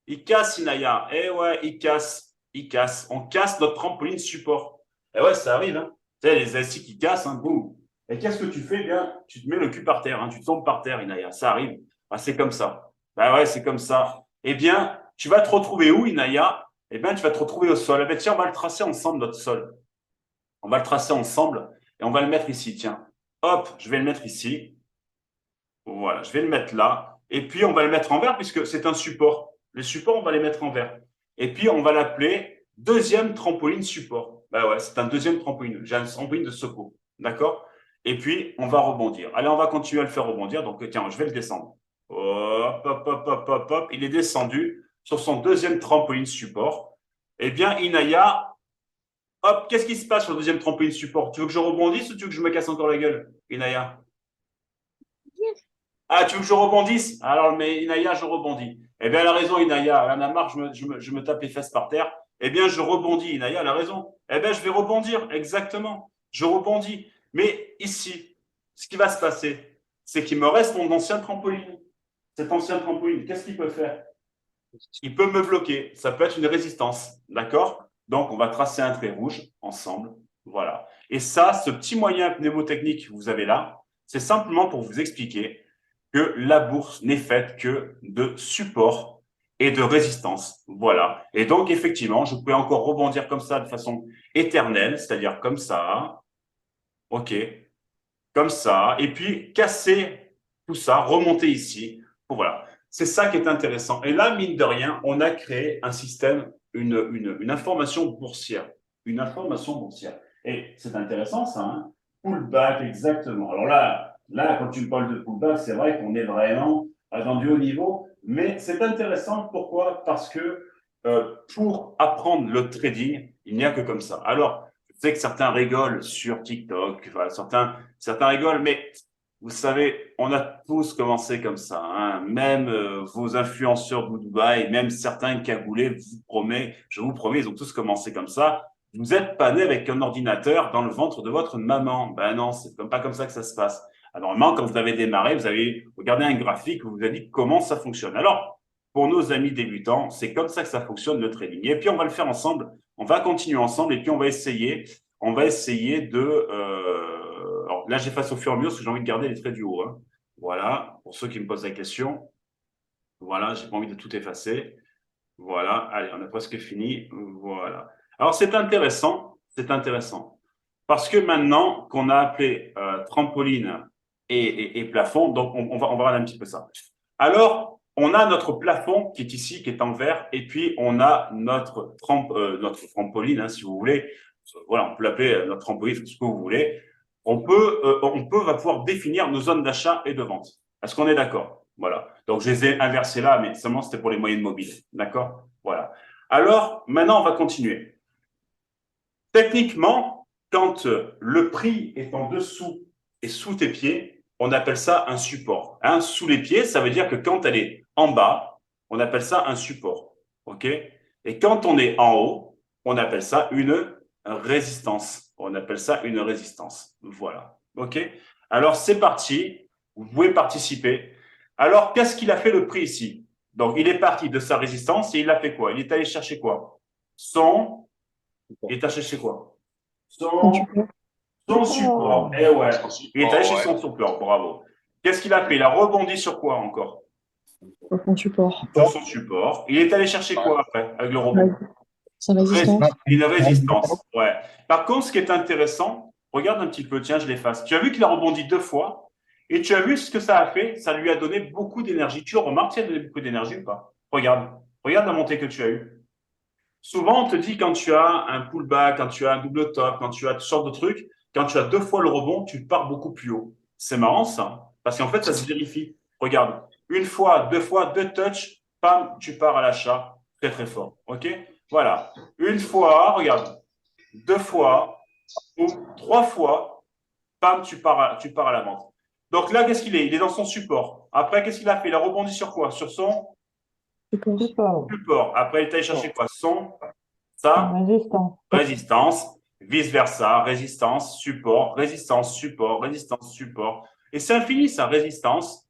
Il casse, Inaya. Eh ouais, il casse. Il casse. On casse notre trampoline support. Eh ouais, ça arrive, hein. Tu sais, les assis qui cassent, hein, boum. Et qu'est-ce que tu fais? Eh bien, tu te mets le cul par terre, hein, tu tombes par terre, Inaya. Ça arrive. C'est comme ça. Bah ouais, c'est comme ça. Eh bien, tu vas te retrouver où, Inaya? Eh bien, tu vas te retrouver au sol. Eh bien, tiens, on va le tracer ensemble, notre sol. On va le tracer ensemble et on va le mettre ici, tiens. hop, je vais le mettre ici. Voilà, je vais le mettre là. Et puis, on va le mettre en vert puisque c'est un support. Les supports, on va les mettre en vert. Et puis, on va l'appeler deuxième trampoline support. Ben ouais, c'est un deuxième trampoline. J'ai un trampoline de secours. D'accord? Et puis, on va rebondir. Allez, on va continuer à le faire rebondir. Donc, tiens, je vais le descendre. Hop, hop, hop, hop, hop, hop. Il est descendu sur son deuxième trampoline support. Eh bien, Inaya, hop, qu'est-ce qui se passe sur le deuxième trampoline support? Tu veux que je rebondisse ou tu veux que je me casse encore la gueule, Inaya? Ah, tu veux que je rebondisse? Alors, mais Inaya, je rebondis. Eh bien, elle a raison, Inaya. Elle en a marre, je me tape les fesses par terre. Eh bien, je rebondis. Inaya, elle a raison. Eh bien, je vais rebondir. Exactement. Je rebondis. Mais ici, ce qui va se passer, c'est qu'il me reste mon ancien trampoline. Cet ancien trampoline, qu'est-ce qu'il peut faire? Il peut me bloquer. Ça peut être une résistance. D'accord? Donc, on va tracer un trait rouge ensemble. Voilà. Et ça, ce petit moyen mnémotechnique que vous avez là, c'est simplement pour vous expliquer que la bourse n'est faite que de support et de résistance. Voilà. Et donc, effectivement, je pouvais encore rebondir comme ça de façon éternelle, c'est-à-dire comme ça. OK. Comme ça. Et puis, casser tout ça, remonter ici. Voilà. C'est ça qui est intéressant. Et là, mine de rien, on a créé un système, une information boursière. Une information boursière. Et c'est intéressant, ça, hein? Pullback, exactement. Alors là, quand tu me parles de pullback, c'est vrai qu'on est vraiment dans du haut niveau. Mais c'est intéressant. Pourquoi? Parce que pour apprendre le trading, il n'y a que comme ça. Alors, je sais que certains rigolent sur TikTok, enfin, certains rigolent, mais vous savez, on a tous commencé comme ça, hein. Même vos influenceurs de Dubaï, même certains cagoulés, je vous promets, ils ont tous commencé comme ça. Vous n'êtes pas né avec un ordinateur dans le ventre de votre maman. Ben non, c'est pas comme ça que ça se passe. Alors, normalement, quand vous avez démarré, vous avez regardé un graphique, vous vous avez dit comment ça fonctionne. Alors, pour nos amis débutants, c'est comme ça que ça fonctionne le trading. Et puis, on va le faire ensemble. On va continuer ensemble et puis on va essayer de alors là, j'efface au fur et à mesure parce que j'ai envie de garder les traits du haut, hein. Voilà, pour ceux qui me posent la question. Voilà, j'ai pas envie de tout effacer. Voilà, allez, on a presque fini. Voilà. Alors, c'est intéressant. Parce que maintenant qu'on a appelé trampoline et plafond, donc on va regarder un petit peu ça. Alors, on a notre plafond qui est ici, qui est en vert, et puis on a notre trampoline, hein, si vous voulez. Voilà, on peut l'appeler notre trampoline, ce que vous voulez. Va pouvoir définir nos zones d'achat et de vente. Est-ce qu'on est d'accord? Voilà. Donc, je les ai inversés là, mais seulement c'était pour les moyennes mobiles. D'accord? Voilà. Alors, maintenant, on va continuer. Techniquement, quand le prix est en dessous et sous tes pieds, on appelle ça un support. Hein, sous les pieds, ça veut dire que quand elle est en bas, on appelle ça un support. OK? Et quand on est en haut, on appelle ça une résistance. On appelle ça une résistance. Voilà. OK? Alors, c'est parti. Vous pouvez participer. Alors, qu'est-ce qu'il a fait le prix ici? Donc, il est parti de sa résistance et il a fait quoi? Il est allé chercher quoi? Il est allé chercher quoi? Son support. Eh ouais. Il est allé chez son support. Bravo. Qu'est-ce qu'il a fait? Il a rebondi sur quoi encore? Son support. Sur son support. Il est allé chercher quoi après avec le rebond? Sa résistance. Une résistance. Ouais. Par contre, ce qui est intéressant, regarde un petit peu, tiens, je l'efface. Tu as vu qu'il a rebondi 2 fois et tu as vu ce que ça a fait? Ça lui a donné beaucoup d'énergie. Tu remarques qu'il a donné beaucoup d'énergie ou pas? Regarde. Regarde la montée que tu as eue. Souvent, on te dit quand tu as un pullback, quand tu as un double top, quand tu as toutes sortes de trucs, quand tu as 2 fois le rebond, tu pars beaucoup plus haut. C'est marrant ça, parce qu'en fait, ça se vérifie. Regarde, 1 fois, 2 fois, 2 touches, pam, tu pars à l'achat très très fort. OK? Voilà. 1 fois, regarde, 2 fois ou 3 fois, pam, tu pars à la vente. Donc là, qu'est-ce qu'il est? Il est dans son support. Après, qu'est-ce qu'il a fait? Il a rebondi sur quoi? Sur son support. Après, il est allé chercher quoi? Sa résistance, vice-versa, résistance, support, résistance, support, résistance, support. Et c'est infini, ça, résistance,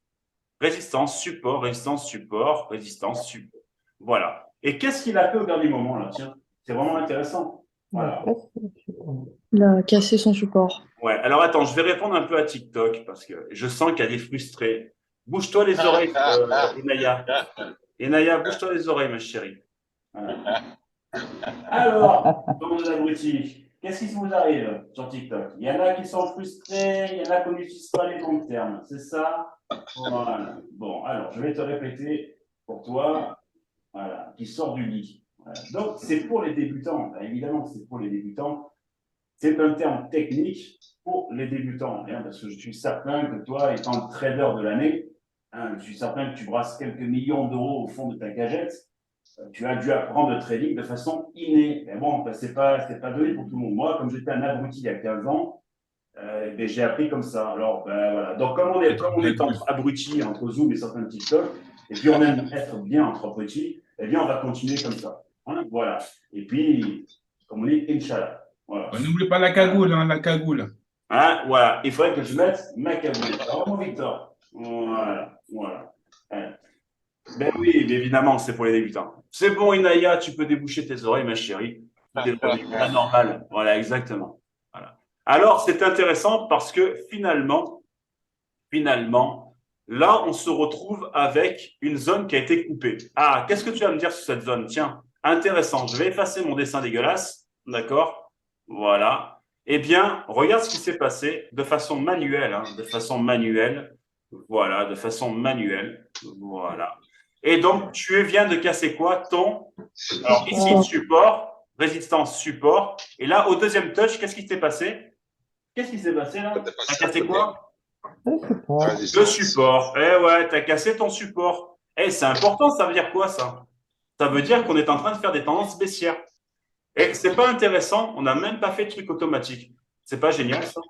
support, résistance, support, résistance, support. Voilà. Et qu'est-ce qu'il a fait au dernier moment, là? Tiens, c'est vraiment intéressant. Voilà. Il a cassé son support. Ouais, alors attends, je vais répondre un peu à TikTok parce que je sens qu'il y a des frustrés. Bouge-toi les oreilles, Inaya. Inaya, bouge-toi les oreilles, ma chérie. Voilà. Alors, mon abruti, qu'est-ce qui vous arrive sur TikTok? Il y en a qui sont frustrés, il y en a qui n'utilisent pas les bons termes. C'est ça? Voilà. Bon, alors, je vais te répéter pour toi, voilà, qui sort du lit. Voilà. Donc, c'est pour les débutants. Évidemment que c'est pour les débutants. C'est un terme technique pour les débutants, hein, parce que je suis certain que toi, étant le trader de l'année, hein, je suis certain que tu brasses quelques millions d'euros au fond de ta cagette. Tu as dû apprendre le trading de façon innée. Mais bon, ben, c'est pas donné pour tout le monde. Moi, comme j'étais un abruti il y a 15 ans, ben, j'ai appris comme ça. Alors, ben, voilà. Donc, comme on est entre abrutis, entre Zoom et certains TikTok, et puis on aime être bien entre abrutis, eh bien, on va continuer comme ça. Hein, voilà. Et puis, comme on dit, Inch'Allah. Voilà. N'oublie pas la cagoule, hein, la cagoule. Hein, voilà. Il faudrait que je mette ma cagoule. Alors, mon Victor. Voilà. Voilà. Hein. Ben oui, mais évidemment, c'est pour les débutants. C'est bon, Inaya, tu peux déboucher tes oreilles, ma chérie. C'est la normale. Voilà, exactement. Voilà. Alors, c'est intéressant parce que finalement, là, on se retrouve avec une zone qui a été coupée. Ah, qu'est-ce que tu vas me dire sur cette zone? Tiens, intéressant. Je vais effacer mon dessin dégueulasse. D'accord? Voilà. Eh bien, regarde ce qui s'est passé de façon manuelle. Hein, de façon manuelle. Voilà, de façon manuelle. Voilà. Et donc, tu viens de casser quoi? Alors, ici, support, résistance, support. Et là, au deuxième touch, qu'est-ce qui s'est passé? Qu'est-ce qui s'est passé là? T'as cassé quoi? Le support. Eh ouais, t'as cassé ton support. Eh, c'est important, ça veut dire quoi ça? Ça veut dire qu'on est en train de faire des tendances baissières. Et c'est pas intéressant, on n'a même pas fait de truc automatique. C'est pas génial ça?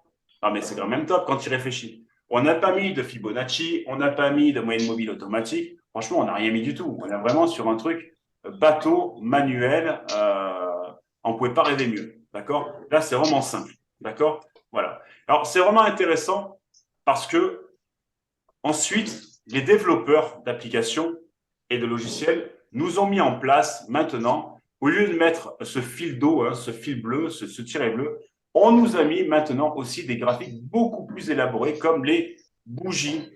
Ah, mais c'est quand même top quand tu réfléchis. On n'a pas mis de Fibonacci, on n'a pas mis de moyenne mobile automatique. Franchement, on n'a rien mis du tout. On est vraiment sur un truc bateau, manuel. On ne pouvait pas rêver mieux. D'accord? Là, c'est vraiment simple. D'accord? Voilà. Alors, c'est vraiment intéressant parce que ensuite, les développeurs d'applications et de logiciels nous ont mis en place maintenant, au lieu de mettre ce fil d'eau, hein, ce fil bleu, ce tiret bleu, on nous a mis maintenant aussi des graphiques beaucoup plus élaborés comme les bougies.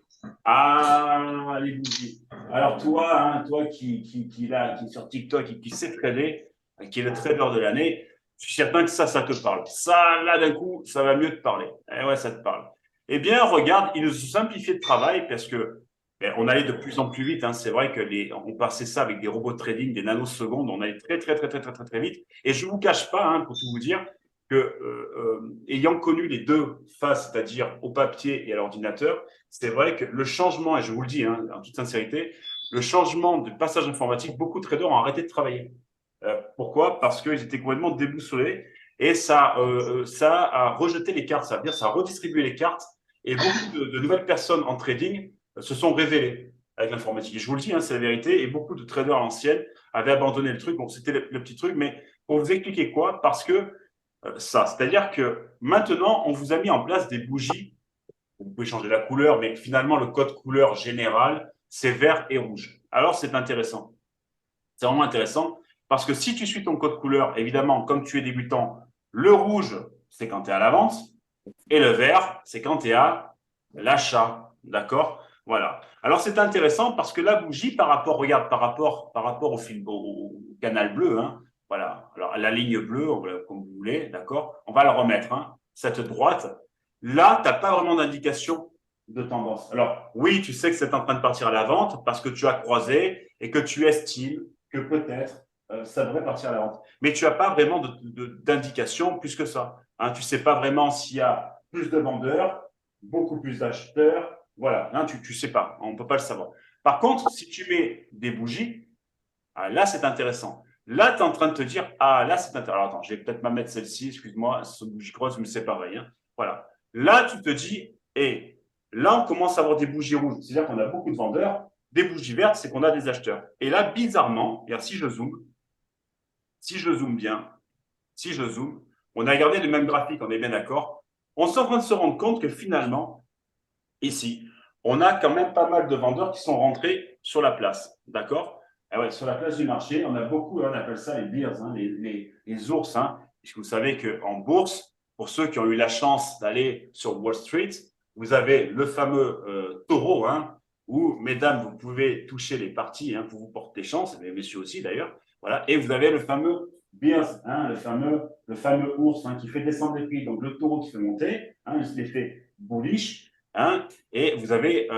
Ah, les bougies. Alors toi, hein, toi qui est sur TikTok et qui sait trader, qui est le trader de l'année, je suis certain que ça te parle. Ça, là, d'un coup, ça va mieux te parler. Eh ouais, ça te parle. Eh bien, regarde, ils nous ont simplifié le travail parce que on allait de plus en plus vite. Hein. C'est vrai que on passait ça avec des robots de trading, des nanosecondes. On allait très, très, très, très, très, très, très vite. Et je ne vous cache pas, hein, pour tout vous dire, que ayant connu les deux faces, c'est-à-dire au papier et à l'ordinateur, c'est vrai que le changement, et je vous le dis hein, en toute sincérité, le changement de passage informatique, beaucoup de traders ont arrêté de travailler. Pourquoi? Parce qu'ils étaient complètement déboussolés et ça a rejeté les cartes, ça veut dire ça a redistribué les cartes et beaucoup de nouvelles personnes en trading se sont révélées avec l'informatique. Et je vous le dis, hein, c'est la vérité, et beaucoup de traders à l'ancienne avaient abandonné le truc. Bon, c'était le petit truc, mais pour vous expliquer quoi? Parce que c'est-à-dire que maintenant, on vous a mis en place des bougies. Vous pouvez changer la couleur, mais finalement, le code couleur général, c'est vert et rouge. Alors, c'est intéressant. C'est vraiment intéressant parce que si tu suis ton code couleur, évidemment, comme tu es débutant, le rouge, c'est quand tu es à la vente et le vert, c'est quand tu es à l'achat. D'accord? Voilà. Alors, c'est intéressant parce que la bougie, regarde, par rapport au canal bleu, hein, voilà. Alors, la ligne bleue, comme vous voulez, d'accord? On va la remettre, hein, cette droite. Là, tu n'as pas vraiment d'indication de tendance. Alors, oui, tu sais que c'est en train de partir à la vente parce que tu as croisé et que tu estimes que peut-être ça devrait partir à la vente. Mais tu n'as pas vraiment d'indication plus que ça. Hein, tu ne sais pas vraiment s'il y a plus de vendeurs, beaucoup plus d'acheteurs. Voilà, hein, tu ne sais pas. On ne peut pas le savoir. Par contre, si tu mets des bougies, ah, là, c'est intéressant. Là, tu es en train de te dire, ah, là, c'est intéressant. Alors, attends, je vais peut-être mettre celle-ci, excuse-moi, ce bougie creuse, mais c'est pareil. Hein. Voilà. Là, tu te dis, et là, on commence à avoir des bougies rouges. C'est-à-dire qu'on a beaucoup de vendeurs. Des bougies vertes, c'est qu'on a des acheteurs. Et là, bizarrement, si je zoome bien, si je zoome, on a gardé le même graphique, on est bien d'accord. On est en train de se rendre compte que finalement, ici, on a quand même pas mal de vendeurs qui sont rentrés sur la place. D'accord? Ouais, sur la place du marché, on a beaucoup, on appelle ça les bears, hein, les ours. Hein, puisque vous savez qu'en bourse, pour ceux qui ont eu la chance d'aller sur Wall Street, vous avez le fameux taureau, hein, où, mesdames, vous pouvez toucher les parties hein, pour vous porter chance, et les messieurs aussi d'ailleurs. Voilà, et vous avez le fameux Bears, hein, le fameux ours hein, qui fait descendre les prix, donc le taureau qui fait monter, hein, l'effet bullish, hein, et vous avez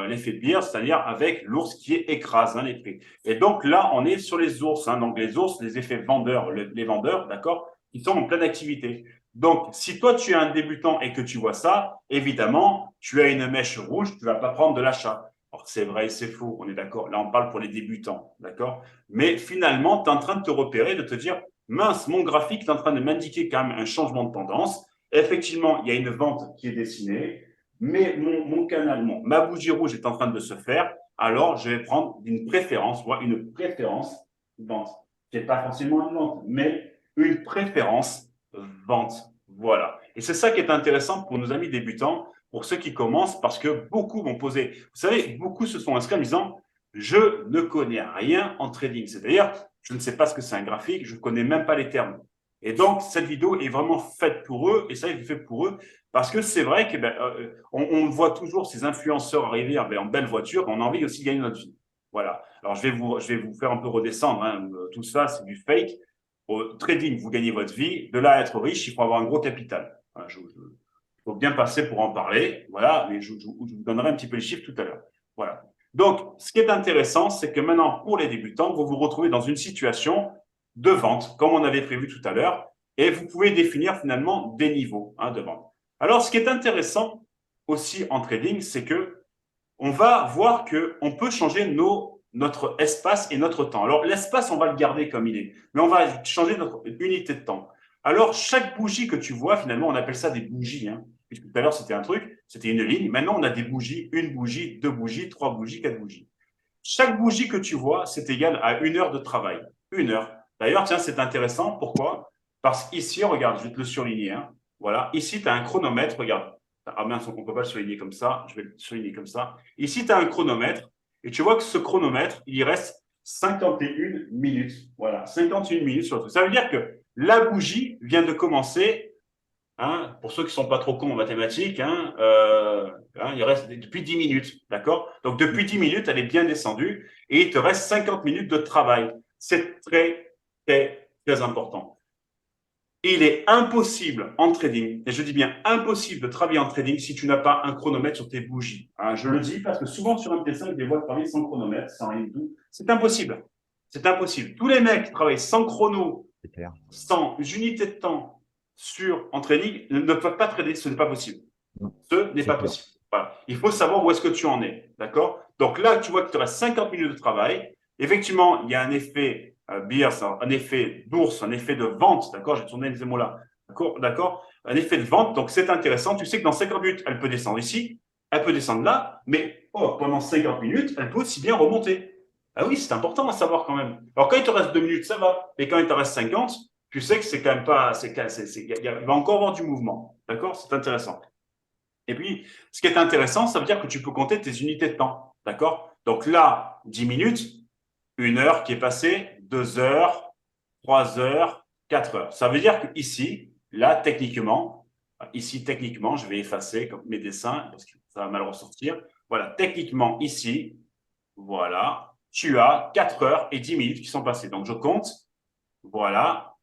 l'effet Bears, c'est-à-dire avec l'ours qui écrase hein, les prix. Et donc là, on est sur les ours, hein, donc les ours, les effets vendeurs, les vendeurs, d'accord, qui sont en pleine activité. Donc, si toi, tu es un débutant et que tu vois ça, évidemment, tu as une mèche rouge, tu ne vas pas prendre de l'achat. Alors, c'est vrai et c'est faux, on est d'accord. Là, on parle pour les débutants, d'accord. Mais finalement, tu es en train de te repérer, de te dire, mince, mon graphique est en train de m'indiquer quand même un changement de tendance. Effectivement, il y a une vente qui est dessinée, mais mon canal, ma bougie rouge est en train de se faire. Alors, je vais prendre une préférence vente. Ce n'est pas forcément une vente, mais une préférence vente. Voilà. Et c'est ça qui est intéressant pour nos amis débutants, pour ceux qui commencent, parce que beaucoup vont poser. Vous savez, beaucoup se sont inscrits en disant je ne connais rien en trading. C'est-à-dire, je ne sais pas ce que c'est un graphique, je ne connais même pas les termes. Et donc, cette vidéo est vraiment faite pour eux, et ça, il est fait pour eux, parce que c'est vrai qu'on on voit toujours ces influenceurs arriver en belle voiture, on a envie aussi de gagner notre vie. Voilà. Alors, je vais vous faire un peu redescendre. Hein. Tout ça, c'est du fake. Au trading, vous gagnez votre vie. De là à être riche, il faut avoir un gros capital. Il faut bien passer pour en parler. Voilà, mais je vous donnerai un petit peu les chiffres tout à l'heure. Voilà. Donc, ce qui est intéressant, c'est que maintenant, pour les débutants, vous vous retrouvez dans une situation de vente, comme on avait prévu tout à l'heure, et vous pouvez définir finalement des niveaux de vente. Alors, ce qui est intéressant aussi en trading, c'est que on va voir qu'on peut changer notre espace et notre temps. Alors, l'espace, on va le garder comme il est, mais on va changer notre unité de temps. Alors, chaque bougie que tu vois, finalement, on appelle ça des bougies. Hein. Puisque tout à l'heure, c'était un truc, c'était une ligne. Maintenant, on a des bougies, une bougie, deux bougies, trois bougies, quatre bougies. Chaque bougie que tu vois, c'est égal à 1 heure de travail. 1 heure. D'ailleurs, tiens, c'est intéressant. Pourquoi? Parce qu'ici, regarde, je vais te le surligner. Hein. Voilà. Ici, tu as un chronomètre. Regarde. Ah mince, on ne peut pas le surligner comme ça. Je vais le surligner comme ça. Ici, tu as un chronomètre. Et tu vois que ce chronomètre, il reste 51 minutes. Voilà, 51 minutes sur le truc. Ça veut dire que la bougie vient de commencer, hein, pour ceux qui ne sont pas trop cons en mathématiques, il reste depuis 10 minutes. D'accord? Donc, depuis 10 minutes, elle est bien descendue et il te reste 50 minutes de travail. C'est très, très, très important. Il est impossible en trading, et je dis bien impossible de travailler en trading si tu n'as pas un chronomètre sur tes bougies. Hein, je le dis parce que souvent sur MT5, je les vois travailler sans chronomètre, sans rien du tout. C'est impossible. C'est impossible. Tous les mecs qui travaillent sans chrono, sans unité de temps en trading, ne peuvent pas trader. Ce n'est pas possible. Ce n'est pas possible. Voilà. Il faut savoir où est-ce que tu en es. D'accord? Donc là, tu vois qu'il te reste 50 minutes de travail. Effectivement, il y a un effet Bears, un effet d'ours, un effet de vente, d'accord? J'ai tourné ces mots-là, d'accord? Un effet de vente, donc c'est intéressant. Tu sais que dans 50 minutes, elle peut descendre ici, elle peut descendre là, mais pendant 50 minutes, elle peut aussi bien remonter. Ah oui, c'est important à savoir quand même. Alors quand il te reste 2 minutes, ça va, mais quand il te reste 50, tu sais que c'est quand même pas, il va encore avoir du mouvement, d'accord? C'est intéressant. Et puis, ce qui est intéressant, ça veut dire que tu peux compter tes unités de temps, d'accord? Donc là, 10 minutes, 1 heure qui est passée, 2 heures, 3 heures, 4 heures. Ça veut dire que ici, là, techniquement, je vais effacer mes dessins parce que ça va mal ressortir. Voilà, techniquement, ici, voilà, tu as 4 heures et 10 minutes qui sont passées. Donc, je compte, voilà,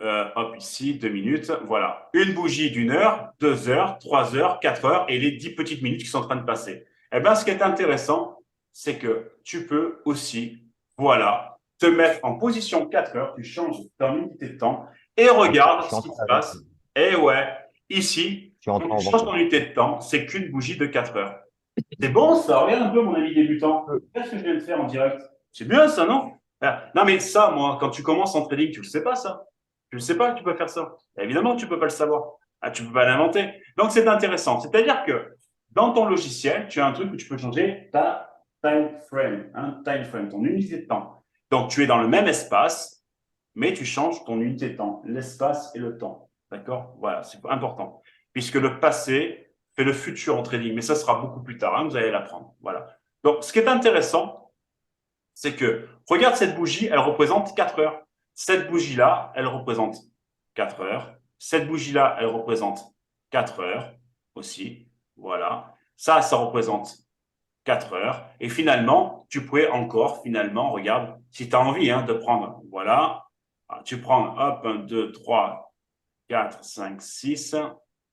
hop, ici, 2 minutes, voilà. Une bougie d'1 heure, 2 heures, 3 heures, 4 heures et les 10 petites minutes qui sont en train de passer. Eh bien, ce qui est intéressant, c'est que tu peux aussi, voilà, te mettre en position 4 heures, tu changes ton unité de temps et regarde ce qui se passe. Et ouais, ici, quand tu changes ton unité de temps, c'est qu'une bougie de 4 heures. C'est bon ça, regarde un peu mon ami débutant. Qu'est-ce que je viens de faire en direct? C'est bien ça, non? Non, mais ça, moi, quand tu commences en trading, tu ne le sais pas ça. Tu ne sais pas que tu peux faire ça. Évidemment que tu ne peux pas le savoir. Tu ne peux pas l'inventer. Donc, c'est intéressant. C'est-à-dire que dans ton logiciel, tu as un truc où tu peux changer ta time frame, ton unité de temps. Donc, tu es dans le même espace, mais tu changes ton unité de temps, l'espace et le temps. D'accord? Voilà, c'est important. Puisque le passé fait le futur en trading, mais ça sera beaucoup plus tard, hein, vous allez l'apprendre. Voilà. Donc, ce qui est intéressant, c'est que, regarde cette bougie, elle représente 4 heures. Cette bougie-là, elle représente 4 heures. Cette bougie-là, elle représente 4 heures aussi. Voilà. Ça représente 4 heures. Et finalement, tu pourrais encore, regarde, si tu as envie de prendre, voilà, Alors, tu prends, hop, 1, 2, 3, 4, 5, 6.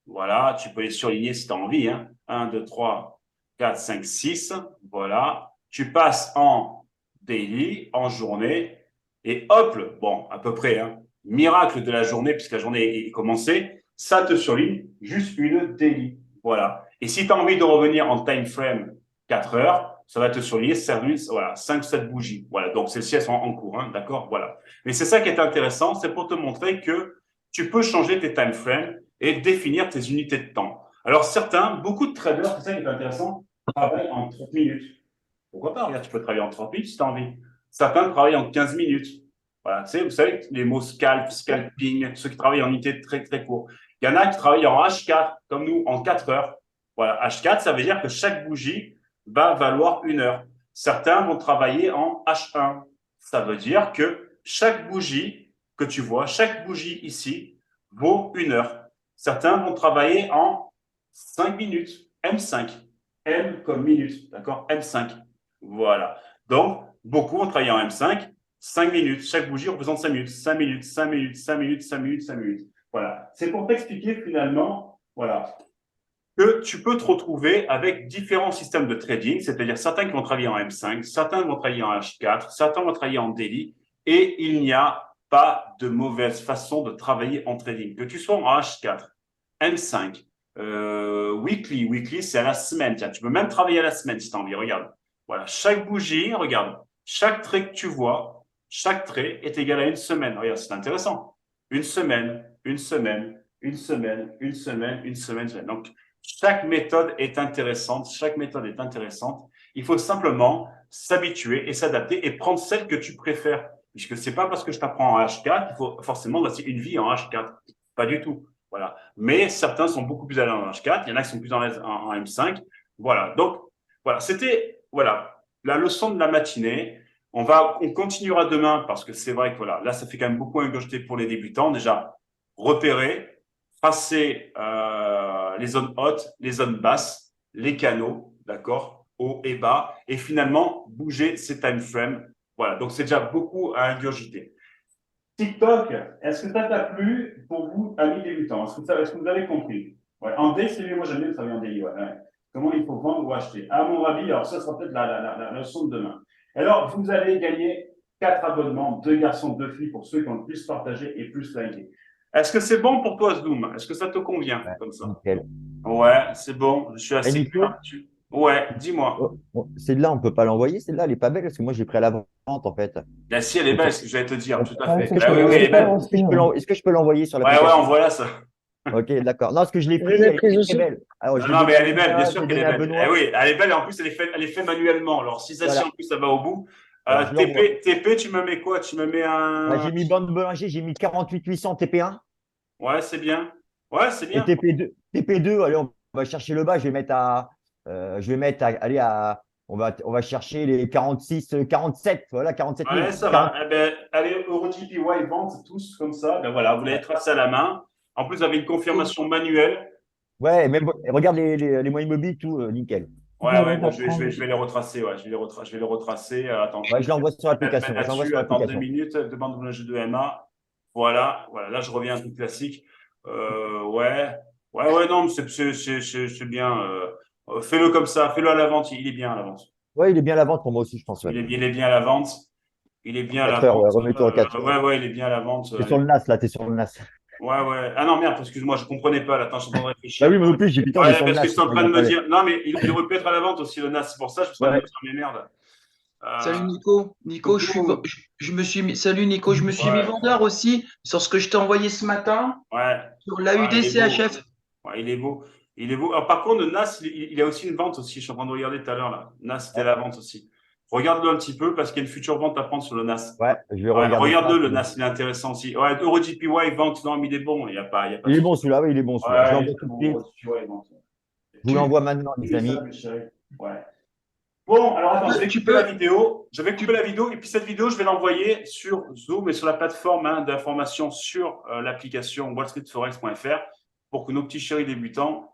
Voilà, tu peux les surligner si tu as envie. Hein. 1, 2, 3, 4, 5, 6. Voilà. Tu passes en daily, en journée. Et hop, bon, à peu près, hein, miracle de la journée, puisque la journée est commencée, ça te surligne juste une daily. Voilà. Et si tu as envie de revenir en time frame 4 heures, ça va te surligner voilà, 5 7 bougies. Voilà. Donc, celles-ci, elles sont en cours. Hein, d'accord. Voilà. Mais c'est ça qui est intéressant, c'est pour te montrer que tu peux changer tes time frames et définir tes unités de temps. Alors, certains, beaucoup de traders, c'est ça qui est intéressant, travaillent en 30 minutes. Pourquoi pas? Regarde, tu peux travailler en 30 minutes si tu as envie. Certains travaillent en 15 minutes. Voilà, vous savez, les mots scalp, scalping, ceux qui travaillent en unités très, très courtes. Il y en a qui travaillent en H4, comme nous, en 4 heures. Voilà, H4, ça veut dire que chaque bougie va valoir 1 heure. Certains vont travailler en H1. Ça veut dire que chaque bougie que tu vois, chaque bougie ici, vaut 1 heure. Certains vont travailler en 5 minutes, M5. M comme minute, d'accord? M5. Voilà. Donc, beaucoup vont travailler en M5, 5 minutes. Chaque bougie représente 5 minutes, 5 minutes, 5 minutes, 5 minutes, 5 minutes, 5 minutes. Voilà. C'est pour t'expliquer finalement, voilà, que tu peux te retrouver avec différents systèmes de trading, c'est-à-dire certains qui vont travailler en M5, certains vont travailler en H4, certains vont travailler en daily, et il n'y a pas de mauvaise façon de travailler en trading. Que tu sois en H4, M5, weekly, c'est à la semaine. Tiens, tu peux même travailler à la semaine si tu as envie. Regarde. Voilà, chaque bougie, regarde, chaque trait que tu vois, chaque trait est égal à 1 semaine. Regarde, c'est intéressant. 1 semaine, 1 semaine, 1 semaine, 1 semaine, 1 semaine, 1 semaine. Donc, chaque méthode est intéressante. Chaque méthode est intéressante. Il faut simplement s'habituer et s'adapter et prendre celle que tu préfères. Puisque c'est pas parce que je t'apprends en H4 qu'il faut forcément passer une vie en H4. Pas du tout. Voilà. Mais certains sont beaucoup plus allés en H4. Il y en a qui sont plus en M5. Voilà. Donc, voilà. C'était, voilà, la leçon de la matinée. On continuera demain parce que c'est vrai que voilà, là, ça fait quand même beaucoup ingurgité pour les débutants. Déjà, repérer, tracer les zones hautes, les zones basses, les canaux, d'accord, haut et bas, et finalement bouger ces time frames. Voilà, donc c'est déjà beaucoup à ingurgiter. TikTok, est-ce que ça t'a plu pour vous, amis débutants? Est-ce que vous avez compris? Ouais, en D, c'est mieux, moi j'aime bien travailler en DI. Ouais, ouais. Comment il faut vendre ou acheter? À mon avis, alors ça sera peut-être la leçon de demain. Alors, vous allez gagner 4 abonnements, 2 garçons, 2 filles pour ceux qui ont le plus partagé et plus liké. Est-ce que c'est bon pour toi, Zoom? Est-ce que ça te convient Ouais, comme ça? nickel. Ouais, c'est bon. Je suis Et assez Nico, clair. Ouais, dis-moi. celle-là, on peut pas l'envoyer. Celle-là, elle est pas belle parce que moi, j'ai pris à la vente, en fait. La si, elle est Donc, belle, ce que j'allais te dire, tout à ouais, fait. est-ce que je Ah peux oui, oui, elle est belle. est-ce que je peux l'envoyer sur Ouais, ouais, l'application? envoie-la ça. Ok, d'accord. Non, parce que je l'ai Je pris, l'ai elle prise est très aussi. belle. Alors, Non, je l'ai non, mais donné à elle est belle, bien Lisa, je sûr l'ai qu'elle est donné à belle. Eh Benoît. oui, elle est belle et en plus, elle est faite manuellement. Alors, si ça, Voilà. en plus, ça va au bout. Alors, je l'envoie. TP, tu me mets quoi? Tu me mets Bah, un. j'ai mis bande Bollinger, j'ai mis 48 800 TP1 Ouais, c'est bien. Ouais, c'est et bien. TP2, allez, on va chercher le bas, allez, on va chercher les 46, 47, voilà, 47 000. Ouais, ça va. Eh ben, allez, EuroGPY, vente tous comme ça. Ben voilà, vous l'avez tracé à la main. En plus, vous avez une confirmation manuelle. Ouais, même, regarde les moyens mobiles, tout, nickel. Ouais, ouais, bon, je vais les retracer. Ouais, je vais les retracer. Attends, Ouais, je l'envoie sur je vais me mettre l'application. Je l'envoie là-dessus. sur Attends 2 l'application. minutes. Demande de jeu de MA. Voilà, voilà. Là, je reviens à un truc classique. Ouais, ouais, ouais, non, mais c'est bien. Fais-le comme ça. Fais-le à la vente. Il est bien à la vente. Ouais, il est bien à la vente pour moi aussi, je pense. Ouais. Il est bien à la vente. Il est bien à la 4 heures, ouais, vente. remets-toi à 4 heures. Ouais, ouais, il est bien à la vente. T'es sur le NAS, là, t'es sur le NAS. Ouais, ouais. Ah non, merde, excuse-moi, je comprenais pas. Là, attends, je suis en train de Bah réfléchir. oui, moi non plus, j'ai putain, on est Ouais, sur le parce que je NAS. suis en Il train y a de pas me de- dire. Non, mais il aurait pu être à la vente aussi, le NAS. C'est pour ça que je suis en train de Ouais. me dire, mais merde. Salut Nico, Coucou. je me suis mis, salut Nico, je me suis mis Ouais, vendeur aussi sur ce que je t'ai envoyé ce matin ouais. sur Ouais, il est beau. l'AUDCHF. Ouais, il est beau. Il est beau. Alors, par contre, le NAS, il a aussi une vente aussi. Je suis en train de regarder tout à l'heure là. NAS, c'était la vente aussi. Regarde-le un petit peu parce qu'il y a une future vente à prendre sur le NAS. Ouais, je vais Ouais, regarder ça. regarde-le, le NAS, il est intéressant aussi. Ouais, EuroGPY, vente, non, mais il est bon. Il y a pas Il de est souci. bon celui-là, oui, il est bon celui-là. Je Ouais, il l'envoie est très tout de bon, suite. EuroGPY, vente. Je vous l'envoie maintenant, les Ça, amis. mes chéris. Ouais. Bon, alors attends, je vais Tu couper la peux, vidéo. Je vais couper la vidéo et puis cette vidéo, je vais l'envoyer sur Zoom et sur la plateforme d'information sur l'application wallstreetforex.fr pour que nos petits chéris débutants